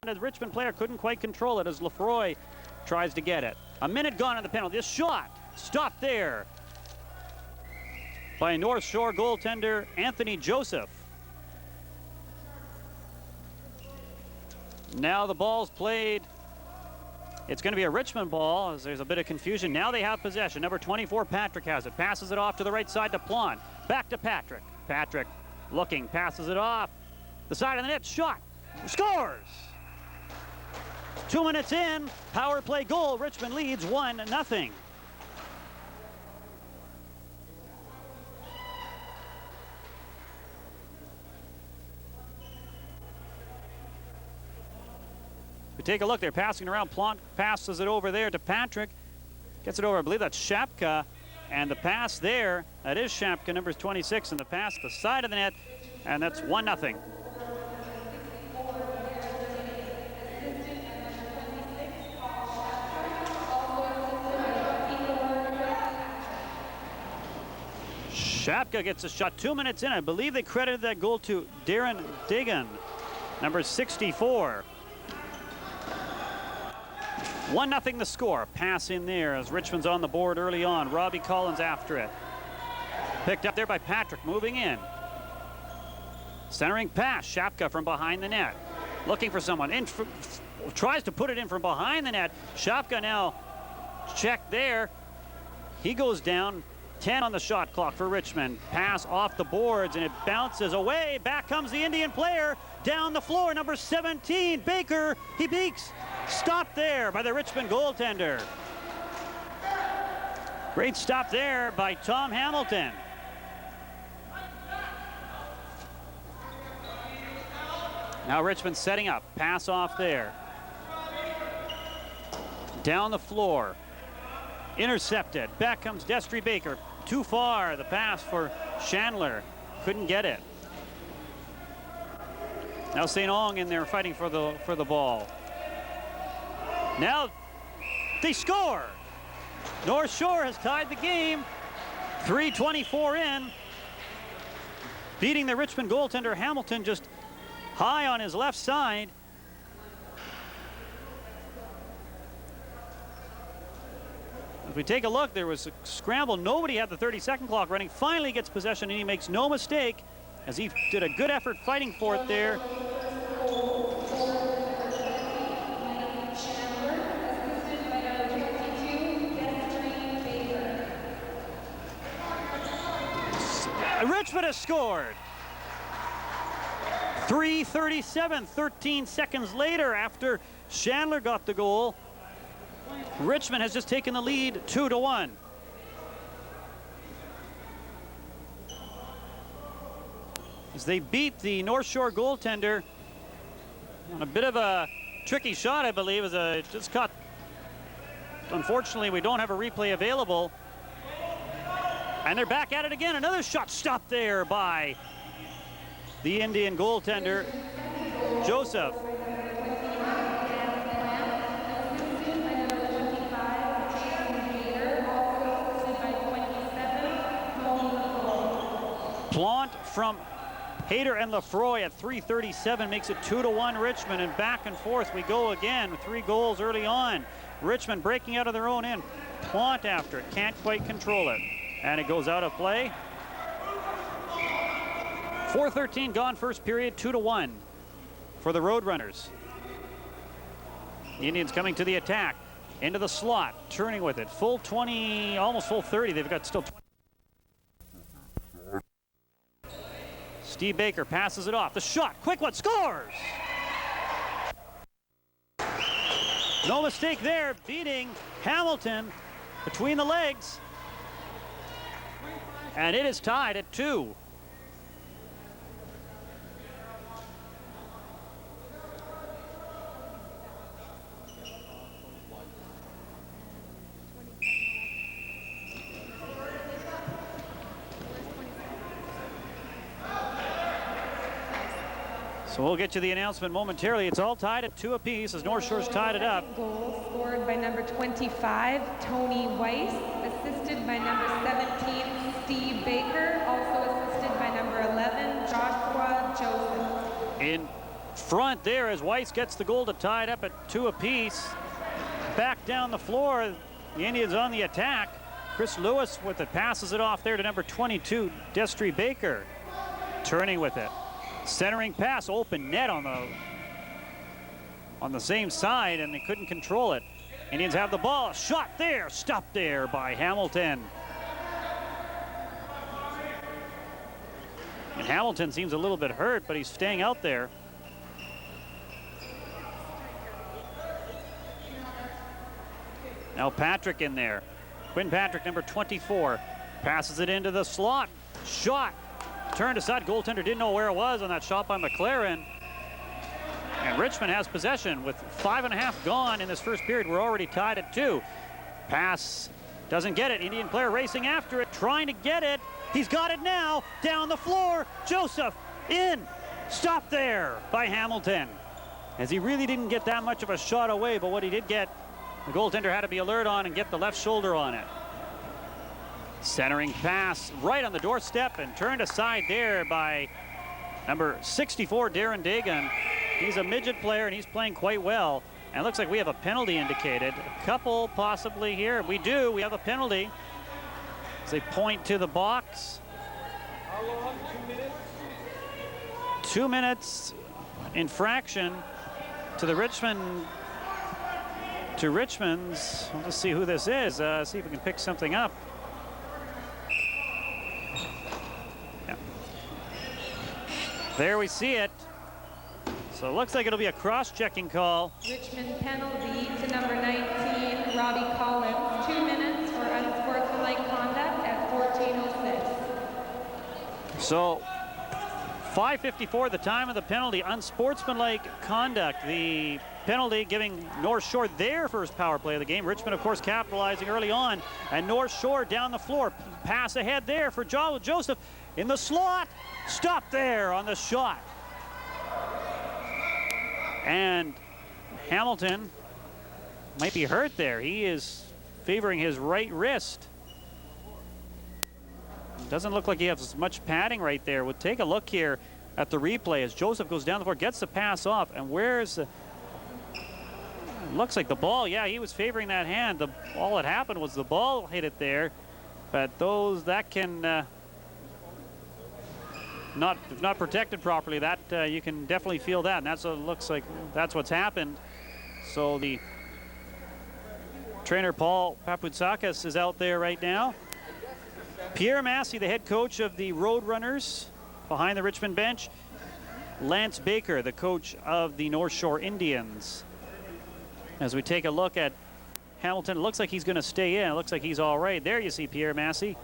The Richmond player couldn't quite control it as Lefroy tries to get it. A minute gone on the penalty. This shot stopped there by North Shore goaltender Anthony Joseph. Now the ball's played. It's going to be a Richmond ball as there's a bit of confusion. Now they have possession. Number 24, Patrick has it. Passes it off to the right side to Plante. Back to Patrick. Patrick looking, passes it off. The side of the net, shot. Scores! 2 minutes in, power play goal. Richmond leads 1-0. We take a look, they're passing around. Plante passes it over there to Patrick. Gets it over, I believe that's Shapka. And the pass there, that is Shapka, number 26, and the pass the side of the net, and that's 1-0. Shapka gets a shot 2 minutes in. I believe they credited that goal to Darren Digan, number 64. 1-0 the score. Pass in there as Richmond's on the board early on. Robbie Collins after it. Picked up there by Patrick, moving in. Centering pass, Shapka from behind the net. Looking for someone. Tries to put it in from behind the net. Shapka now checked there. He goes down. 10 on the shot clock for Richmond. Pass off the boards and it bounces away. Back comes the Indian player down the floor. Number 17, Baker. He peeks. Stopped there by the Richmond goaltender. Great stop there by Tom Hamilton. Now Richmond setting up. Pass off there. Down the floor. Intercepted. Back comes Destry Baker. Too far. The pass for Chandler. Couldn't get it. Now St. Ong in there fighting for the ball. Now they score. North Shore has tied the game. 3:24 in. Beating the Richmond goaltender Hamilton just high on his left side. If we take a look, there was a scramble. Nobody had the 30-second clock running. Finally gets possession, and he makes no mistake as he did a good effort fighting for it there. Richmond has scored. 3:37, 13 seconds later after Chandler got the goal. Richmond has just taken the lead 2-1. As they beat the North Shore goaltender on a bit of a tricky shot, I believe, as it just caught. Unfortunately, we don't have a replay available. And they're back at it again. Another shot stopped there by the Indian goaltender, Joseph. Plante from Hayter and Lefroy at 3:37 makes it 2-1 Richmond, and back and forth we go again with 3 goals early on. Richmond breaking out of their own end. Plante after it, can't quite control it, and it goes out of play. 4:13 gone first period, 2-1 for the Roadrunners. The Indians coming to the attack, into the slot, turning with it, full 20, almost full 30. They've got still 20. Steve Baker passes it off. The shot, quick one, scores! No mistake there, beating Hamilton between the legs. And it is tied at 2. So we'll get you the announcement momentarily. It's all tied at 2 apiece as North Shore's tied it up. Goal scored by number 25, Tony Weiss, assisted by number 17, Steve Baker, also assisted by number 11, Joshua Joseph. In front there as Weiss gets the goal to tie it up at 2 apiece. Back down the floor, the Indians on the attack. Chris Lewis with it, passes it off there to number 22, Destry Baker. Turning with it. Centering pass, open net on the same side, and they couldn't control it. Indians have the ball. Shot there, stopped there by Hamilton. And Hamilton seems a little bit hurt, but he's staying out there. Now Patrick in there. Quinn Patrick, number 24, passes it into the slot. Shot, turned aside. Goaltender didn't know where it was on that shot by McLaren. And Richmond has possession with 5.5 gone in this first period. We're already tied at 2. Pass doesn't get it. Indian player racing after it, trying to get it. He's got it now. Down the floor. Joseph in. Stopped there by Hamilton. As he really didn't get that much of a shot away, but what he did get, the goaltender had to be alert on and get the left shoulder on it. Centering pass right on the doorstep and turned aside there by number 64, Darren Dagan. He's a midget player and he's playing quite well. And it looks like we have a penalty indicated. A couple possibly here. We do. We have a penalty. As they point to the box. How long? 2 minutes? 2 minutes infraction to the Richmond's. We'll just see who this is. See if we can pick something up. Yeah. There we see it. So it looks like it'll be a cross-checking call. Richmond penalty to number 19, Robbie Collins. 2 minutes for unsportsmanlike conduct at 14:06. So 5:54, the time of the penalty. Unsportsmanlike conduct. The penalty giving North Shore their first power play of the game. Richmond, of course, capitalizing early on. And North Shore down the floor. Pass ahead there for Joseph in the slot. Stop there on the shot. And Hamilton might be hurt there. He is favoring his right wrist. Doesn't look like he has as much padding right there. We'll take a look here at the replay as Joseph goes down the floor, gets the pass off, and where's the... Looks like the ball, yeah, he was favoring that hand. All that happened was the ball hit it there, but that can if not protected properly, that you can definitely feel that, and that's what it looks like. That's what's happened. So the trainer Paul Paputsakis is out there right now. Pierre Massey, the head coach of the Roadrunners, behind the Richmond bench. Lance Baker, the coach of the North Shore Indians. As we take a look at Hamilton, it looks like he's going to stay in. It looks like he's all right. There you see Pierre Massey.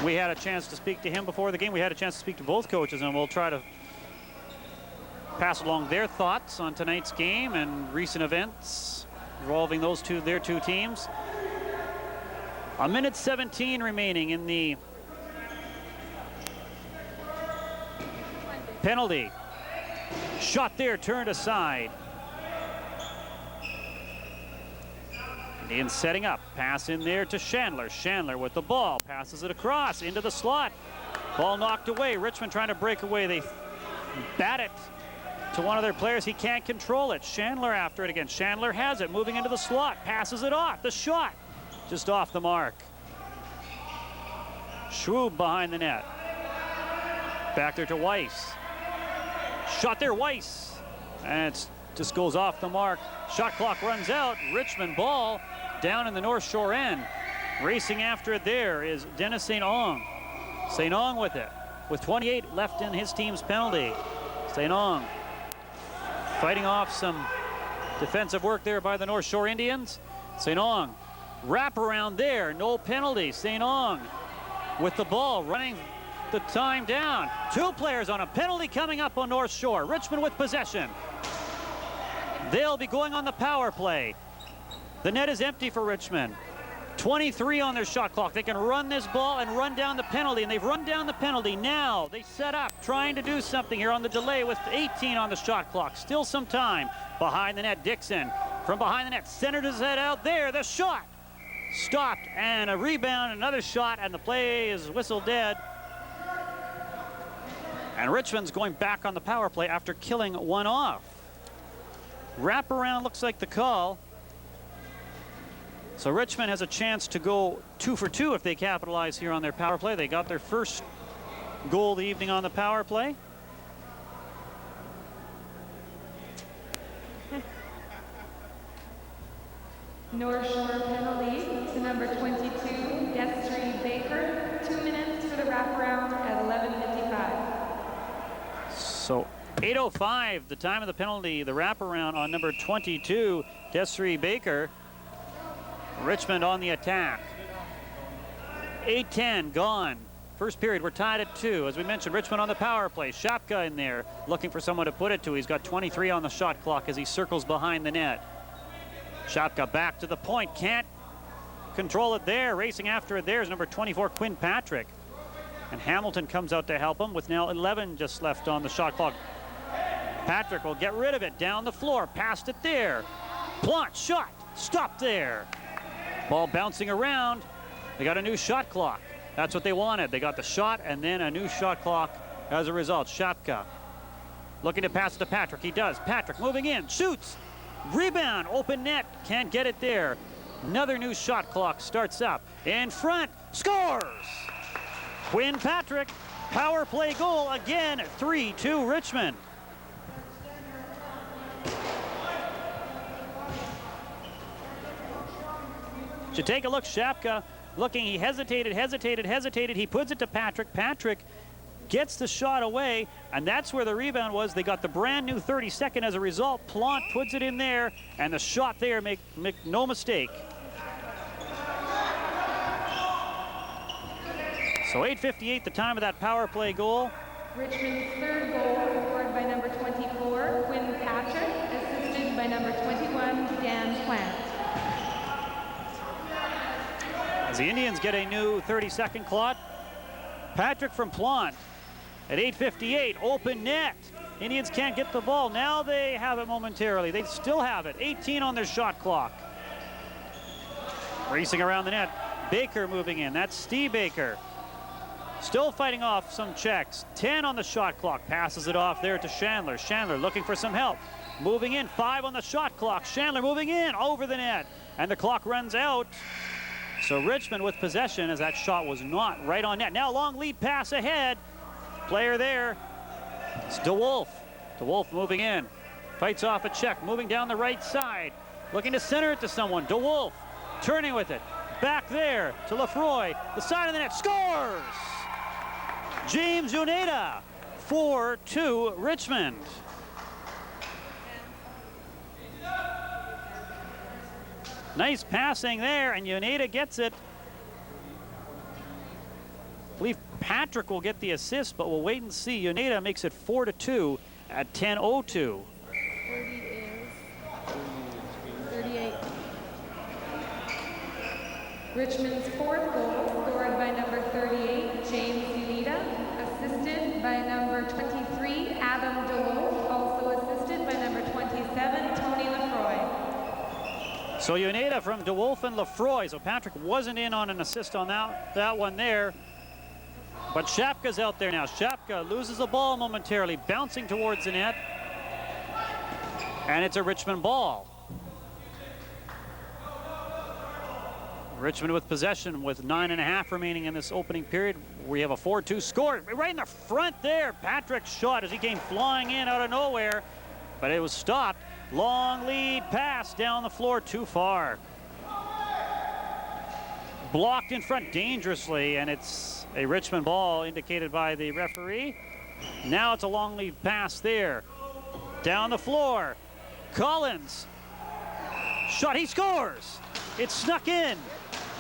We had a chance to speak to him before the game. We had a chance to speak to both coaches, and we'll try to pass along their thoughts on tonight's game and recent events involving their two teams. 1:17 remaining in the penalty. Shot there, turned aside. Indians setting up. Pass in there to Chandler. Chandler with the ball. Passes it across into the slot. Ball knocked away. Richmond trying to break away. They bat it to one of their players. He can't control it. Chandler after it again. Chandler has it. Moving into the slot. Passes it off. The shot. Just off the mark. Schwab behind the net. Back there to Weiss. Shot there, Weiss. And it just goes off the mark. Shot clock runs out. Richmond ball down in the North Shore end. Racing after it there is Dennis St. Ong. St. Ong with it. With 28 left in his team's penalty. St. Ong fighting off some defensive work there by the North Shore Indians. St. Ong wrap around there. No penalty. St. Ong with the ball running the time down. 2 players on a penalty coming up on North Shore. Richmond with possession. They'll be going on the power play. The net is empty for Richmond. 23 on their shot clock. They can run this ball and run down the penalty, and they've run down the penalty. Now they set up, trying to do something here on the delay with 18 on the shot clock. Still some time. Behind the net, Dixon. From behind the net, centered his head out there. The shot stopped, and a rebound, another shot, and the play is whistled dead. And Richmond's going back on the power play after killing one off. Wraparound looks like the call. So Richmond has a chance to go 2 for 2 if they capitalize here on their power play. They got their first goal of the evening on the power play. North Shore penalty to number 22, Destry Baker. 2 minutes for the wraparound at 11:55. So 8:05, the time of the penalty, the wraparound on number 22, Destry Baker. Richmond on the attack. 8:10 gone. First period, we're tied at 2. As we mentioned, Richmond on the power play. Shapka in there, looking for someone to put it to. He's got 23 on the shot clock as he circles behind the net. Shapka back to the point, can't control it there. Racing after it there is number 24, Quinn Patrick. And Hamilton comes out to help him with now 11 just left on the shot clock. Patrick will get rid of it, down the floor, past it there. Plant shot, stopped there. Ball bouncing around. They got a new shot clock. That's what they wanted. They got the shot and then a new shot clock as a result. Shapka looking to pass it to Patrick. He does. Patrick moving in, shoots. Rebound, open net, can't get it there. Another new shot clock starts up. In front, scores! Quinn Patrick, power play goal again, 3-2 Richmond. To take a look, Shapka looking, he hesitated. He puts it to Patrick. Patrick gets the shot away, and that's where the rebound was. They got the brand new 32nd as a result. Plant puts it in there, and the shot there, make no mistake. So 8:58, the time of that power play goal. Richmond's third goal scored by number 24, Quinn Patrick, assisted by number 21, Dan Plant. As the Indians get a new 32nd clock, Patrick from Plant at 8:58, open net. Indians can't get the ball. Now they have it momentarily. They still have it. 18 on their shot clock. Racing around the net. Baker moving in. That's Steve Baker. Still fighting off some checks. 10 on the shot clock. Passes it off there to Chandler. Chandler looking for some help. Moving in. 5 on the shot clock. Chandler moving in over the net. And the clock runs out. So Richmond with possession as that shot was not right on net. Now long lead pass ahead. Player there. It's DeWolf. DeWolf moving in. Fights off a check. Moving down the right side. Looking to center it to someone. DeWolf turning with it. Back there to Lefroy. The side of the net. Scores! James Uneda. 4-2 Richmond. Nice passing there, and Uneda gets it. I believe Patrick will get the assist, but we'll wait and see. Uneda makes it 4-2 at 10:02. 40 is 38. Richmond's fourth goal scored by number 38, James Uneda, assisted by number 23, Adam DeWolf, also assisted by number 27, Tony Lefroy. So Uneda from DeWolf and Lefroy. So Patrick wasn't in on an assist on that one there. But Shapka's out there now. Shapka loses the ball momentarily, bouncing towards the net. And it's a Richmond ball. Richmond with possession with 9.5 remaining in this opening period. We have a 4-2 score. Right in the front there. Patrick's shot as he came flying in out of nowhere. But it was stopped. Long lead pass down the floor, too far. Blocked in front dangerously, and it's a Richmond ball indicated by the referee. Now it's a long lead pass there. Down the floor. Collins. Shot, he scores. It snuck in.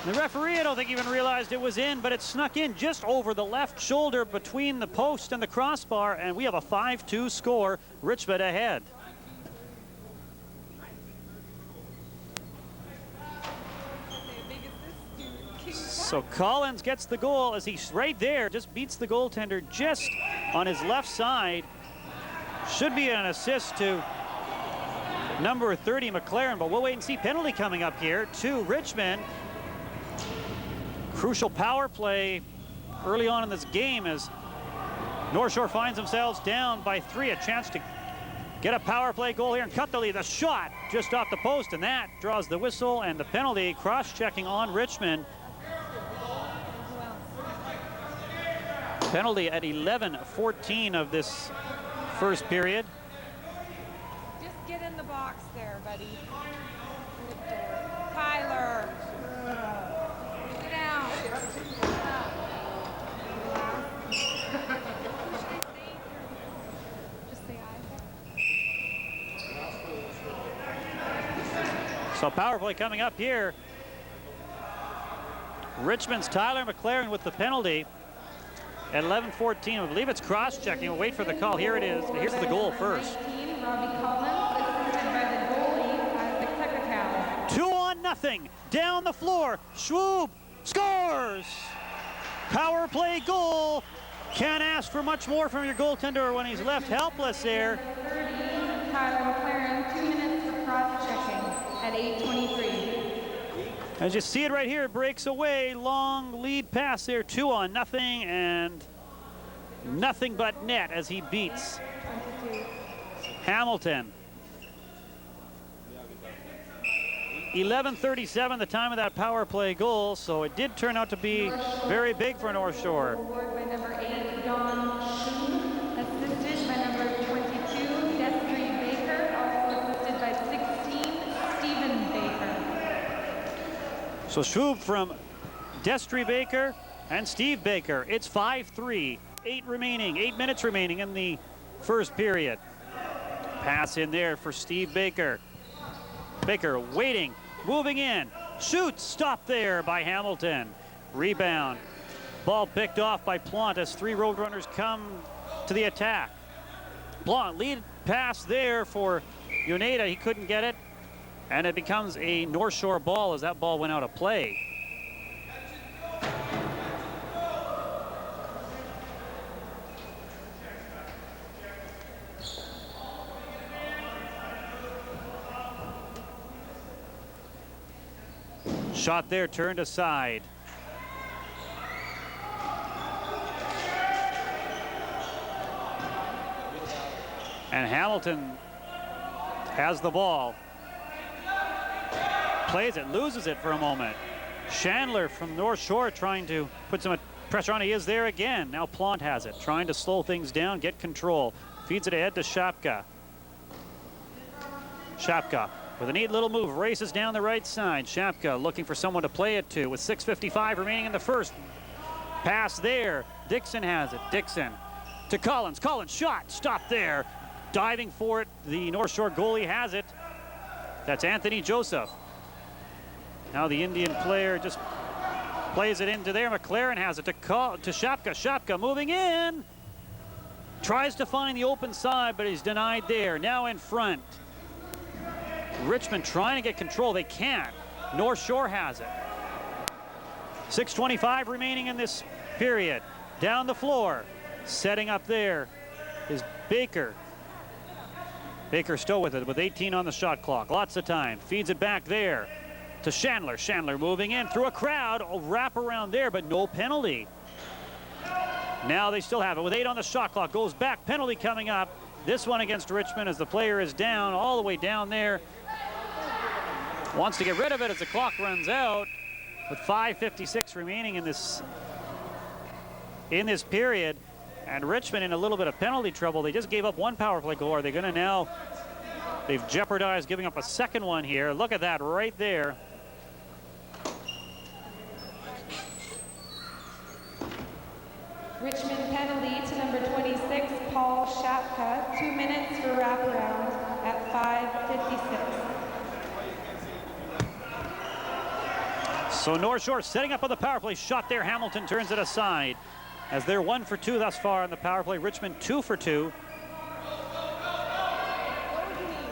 The referee, I don't think even realized it was in, but it snuck in just over the left shoulder between the post and the crossbar, and we have a 5-2 score. Richmond ahead. So Collins gets the goal as he's right there, just beats the goaltender just on his left side. Should be an assist to number 30, McLaren, but we'll wait and see. Penalty coming up here to Richmond. Crucial power play early on in this game as North Shore finds themselves down by 3. A chance to get a power play goal here and cut the lead. The shot just off the post, and that draws the whistle and the penalty. Cross-checking on Richmond. Penalty at 11:14 of this first period. Just get in the box there, buddy. Tyler. Sit down. Just say aye. So power play coming up here. Richmond's Tyler McLaren with the penalty. At 11:14, I believe it's cross-checking. We'll wait for the call. Here it is. Here's the goal first. 19, Robbie Collins, assisted by the goalie, Isaac Tekakau. 2-0, down the floor. Schwab scores. Power play goal. Can't ask for much more from your goaltender when he's left helpless there. 30, Tyler McLaren, 2 minutes for cross-checking at 8:23. As you see it right here, it breaks away. Long lead pass there, 2-0, and nothing but net as he beats 22. Hamilton. 11:37, the time of that power play goal, so it did turn out to be very big for North Shore. Scored by number 8, Don Shue, assisted by number 22, Destry Baker, also assisted by 16, Stephen Baker. So Schwab from Destry Baker and Steve Baker. It's 5-3, 8 minutes remaining in the first period. Pass in there for Steve Baker. Baker waiting, moving in, shoots, stopped there by Hamilton. Rebound, ball picked off by Plant as 3 Roadrunners come to the attack. Plant lead pass there for Uneda, he couldn't get it. And it becomes a North Shore ball as that ball went out of play. Shot there turned aside. And Hamilton has the ball. Plays it, loses it for a moment. Chandler from North Shore trying to put some pressure on. He is there again. Now Plant has it, trying to slow things down, get control. Feeds it ahead to Shapka. Shapka with a neat little move, races down the right side. Shapka looking for someone to play it to with 6:55 remaining in the first. Pass there. Dixon has it. Dixon to Collins. Collins shot, stopped there. Diving for it. The North Shore goalie has it. That's Anthony Joseph. Now the Indian player just plays it into there. McLaren has it to Shapka. Shapka moving in. Tries to find the open side, but he's denied there. Now in front. Richmond trying to get control. They can't. North Shore has it. 6:25 remaining in this period. Down the floor. Setting up there is Baker. Baker still with it with 18 on the shot clock. Lots of time. Feeds it back there to Chandler. Chandler moving in through a crowd. A wrap around there, but no penalty. Now they still have it with 8 on the shot clock. Goes back. Penalty coming up. This one against Richmond as the player is down, all the way down there. Wants to get rid of it as the clock runs out with 5:56 remaining in this period. And Richmond in a little bit of penalty trouble. They just gave up 1 power play goal. Are they going to now? They've jeopardized giving up a second one here. Look at that right there. Richmond penalty to number 26, Paul Shapka. 2 minutes for wraparound at 5:56. So North Shore setting up on the power play. Shot there. Hamilton turns it aside. As they're 1 for 2 thus far on the power play. Richmond 2 for 2.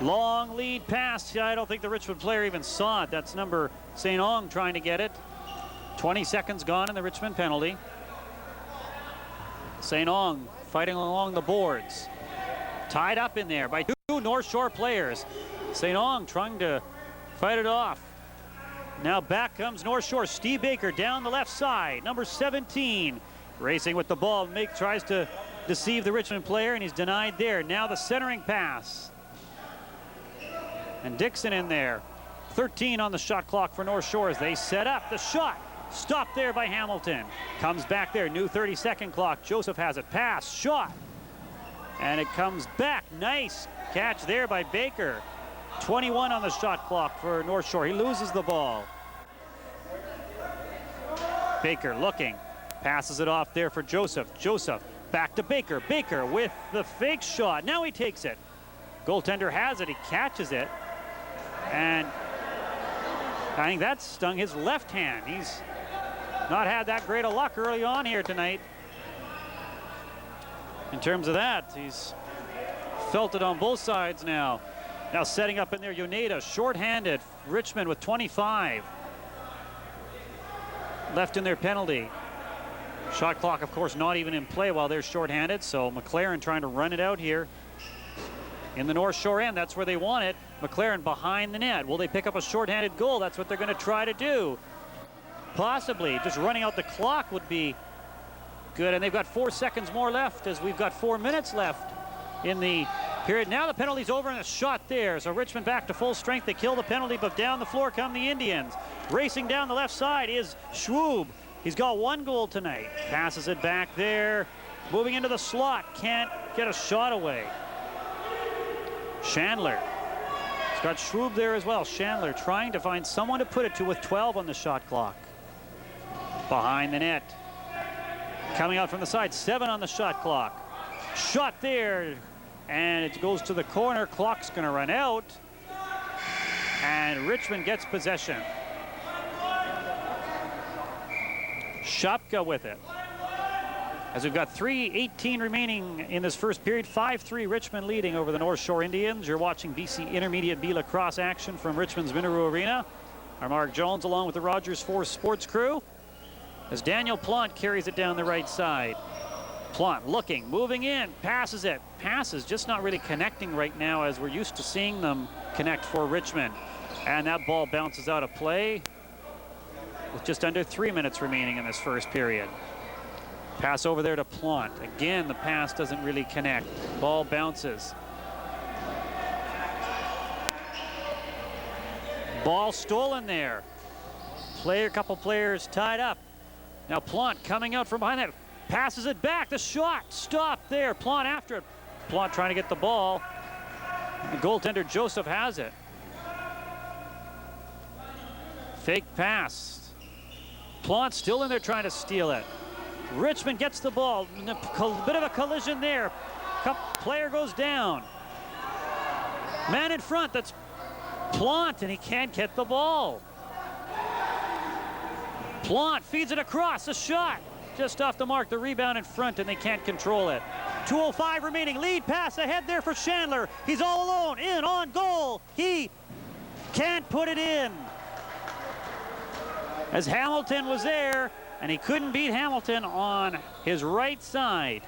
Long lead pass. I don't think the Richmond player even saw it. That's number St. Ong trying to get it. 20 seconds gone in the Richmond penalty. St. Ong fighting along the boards. Tied up in there by 2 North Shore players. St. Ong trying to fight it off. Now back comes North Shore. Steve Baker down the left side. Number 17 racing with the ball. Tries to deceive the Richmond player, and he's denied there. Now the centering pass. And Dixon in there. 13 on the shot clock for North Shore as they set up the shot. Stopped there by Hamilton. Comes back there, new 30-second clock. Joseph has it. Pass, shot. And it comes back. Nice catch there by Baker. 21 on the shot clock for North Shore. He loses the ball. Baker looking. Passes it off there for Joseph. Joseph back to Baker. Baker with the fake shot. Now he takes it. Goaltender has it. He catches it. And I think that stung his left hand. He's not had that great of luck early on here tonight. In terms of that, he's felt it on both sides now. Now setting up in there, Yoneda, shorthanded. Richmond with 25. Left in their penalty. Shot clock, of course, not even in play while they're shorthanded. So McLaren trying to run it out here in the North Shore end. That's where they want it. McLaren behind the net. Will they pick up a shorthanded goal? That's what they're going to try to do. Possibly. Just running out the clock would be good. And they've got 4 seconds more left as we've got 4 minutes left in the period. Now the penalty's over and a shot there. So Richmond back to full strength. They kill the penalty, but down the floor come the Indians. Racing down the left side is Schwab. He's got 1 goal tonight. Passes it back there. Moving into the slot. Can't get a shot away. Chandler. He's got Schwab there as well. Chandler trying to find someone to put it to with 12 on the shot clock. Behind the net. Coming out from the side. 7 on the shot clock. Shot there. And it goes to the corner. Clock's going to run out. And Richmond gets possession. Shopka with it. As we've got 3:18 remaining in this first period, 5-3 Richmond leading over the North Shore Indians. You're watching BC Intermediate B Lacrosse action from Richmond's Minaroo Arena. I'm Mark Jones along with the Rogers Force Sports crew as Daniel Plante carries it down the right side. Plante looking, moving in, passes it. Passes just not really connecting right now as we're used to seeing them connect for Richmond. And that ball bounces out of play with just under 3 minutes remaining in this first period. Pass over there to Plante. Again, the pass doesn't really connect. Ball bounces. Ball stolen there. Couple players tied up. Now Plante coming out from behind it. Passes it back. The shot stopped there. Plante after it. Plante trying to get the ball. The goaltender Joseph has it. Fake pass. Plante still in there trying to steal it. Richmond gets the ball. A bit of a collision there. Player goes down. Man in front. That's Plante, and he can't get the ball. Plante feeds it across. A shot. Just off the mark. The rebound in front, and they can't control it. 2:05 remaining. Lead pass ahead there for Chandler. He's all alone. In on goal. He can't put it in. As Hamilton was there, and he couldn't beat Hamilton on his right side.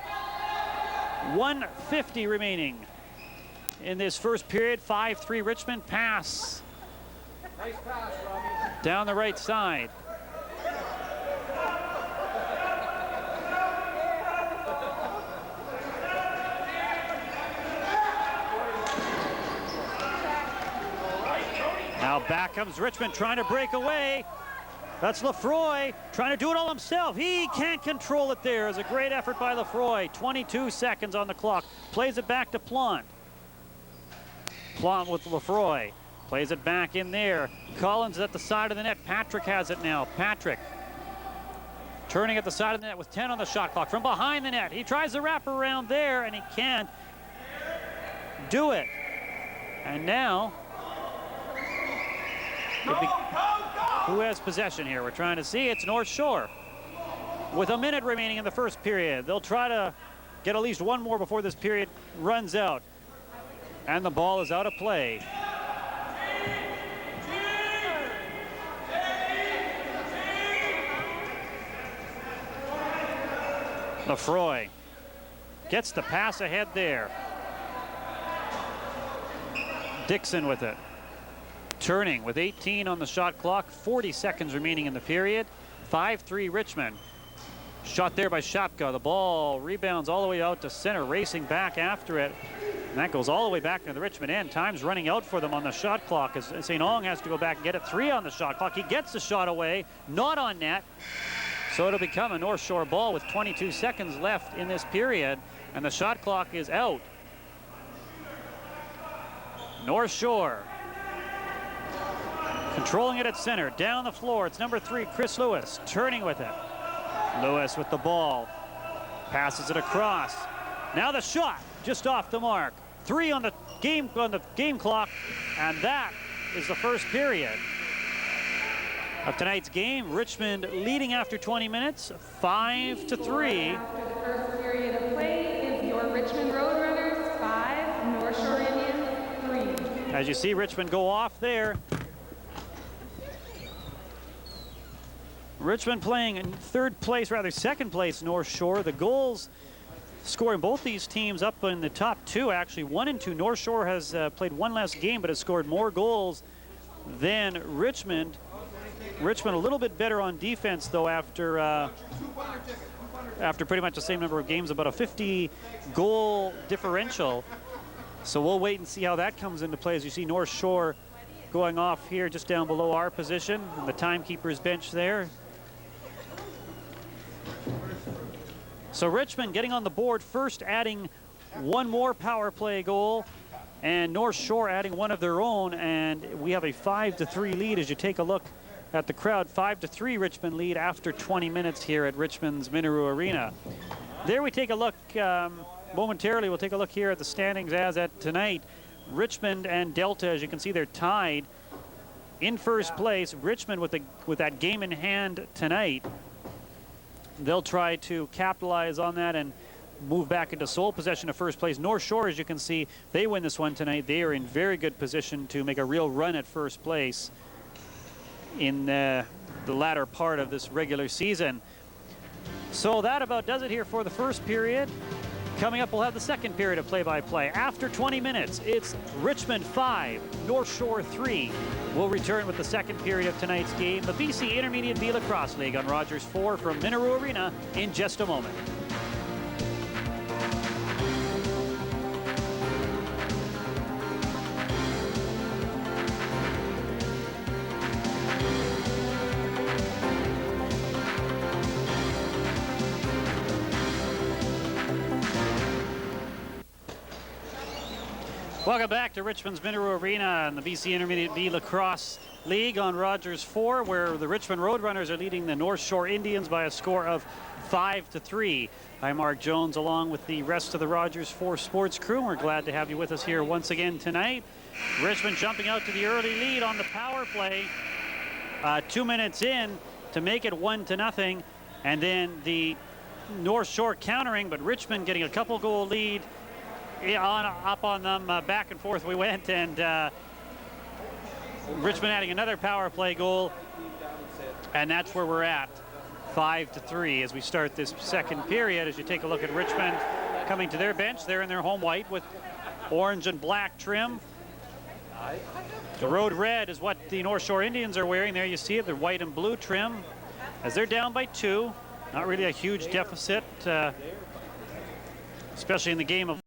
1:50 remaining in this first period. 5-3 Richmond. Pass. Nice pass, Robbie. Down the right side. Now back comes Richmond trying to break away. That's Lefroy trying to do it all himself. He can't control it there. It's a great effort by Lefroy. 22 seconds on the clock. Plays it back to Plante. Plante with Lefroy. Plays it back in there. Collins at the side of the net. Patrick has it now. Patrick turning at the side of the net with 10 on the shot clock. From behind the net. He tries to wrap around there, and he can't do it. And now who has possession here? We're trying to see. It's North Shore. With a minute remaining in the first period. They'll try to get at least one more before this period runs out. And the ball is out of play. Lefroy gets the pass ahead there. Dixon with it. Turning with 18 on the shot clock, 40 seconds remaining in the period. 5-3 Richmond. Shot there by Shapka. The ball rebounds all the way out to center, racing back after it. And that goes all the way back into the Richmond end. Time's running out for them on the shot clock as St. Ong has to go back and get it. 3 on the shot clock. He gets the shot away, not on net. So it'll become a North Shore ball with 22 seconds left in this period, and the shot clock is out. North Shore controlling it at center. Down the floor, it's number 3, Chris Lewis, turning with it. Lewis with the ball, passes it across. Now the shot, just off the mark. 3 on the game clock, and that is the first period of tonight's game. Richmond leading after 20 minutes, 5-3. After the first period of play is your Richmond Roadrunners 5, North Shore Indians 3. As you see Richmond go off there. Richmond playing in second place North Shore. The goals scoring both these teams up in the top 2, actually 1 and 2. North Shore has played 1 less game but has scored more goals than Richmond. Richmond a little bit better on defense though after pretty much the same number of games, about a 50 goal differential. So we'll wait and see how that comes into play as you see North Shore going off here just down below our position on the timekeeper's bench there. So Richmond getting on the board first, adding 1 more power play goal, and North Shore adding 1 of their own, and we have a 5-3 lead as you take a look at the crowd. 5-3 Richmond lead after 20 minutes here at Richmond's Minoru Arena. There we take a look momentarily. We'll take a look here at the standings as at tonight. Richmond and Delta, as you can see, they're tied in first place. Richmond with that game in hand tonight. They'll try to capitalize on that and move back into sole possession of first place. North Shore, as you can see, they win this one tonight. They are in very good position to make a real run at first place in the latter part of this regular season. So that about does it here for the first period. Coming up, we'll have the second period of play-by-play. After 20 minutes, it's Richmond 5, North Shore 3. We'll return with the second period of tonight's game, the BC Intermediate B Lacrosse League on Rogers 4 from Minoru Arena in just a moment. Welcome back to Richmond's Minoru Arena and the BC Intermediate B Lacrosse League on Rogers 4, where the Richmond Roadrunners are leading the North Shore Indians by a score of 5-3. I'm Mark Jones along with the rest of the Rogers 4 sports crew. We're glad to have you with us here once again tonight. Richmond jumping out to the early lead on the power play. 2 minutes in to make it 1-0, and then the North Shore countering, but Richmond getting a couple goal lead. Up on them, back and forth we went, and Richmond adding another power play goal, and that's where we're at, 5-3 as we start this second period. As you take a look at Richmond coming to their bench, they're in their home white with orange and black trim. The road red is what the North Shore Indians are wearing. There you see it, they're white and blue trim as they're down by 2. Not really a huge deficit, especially in the game of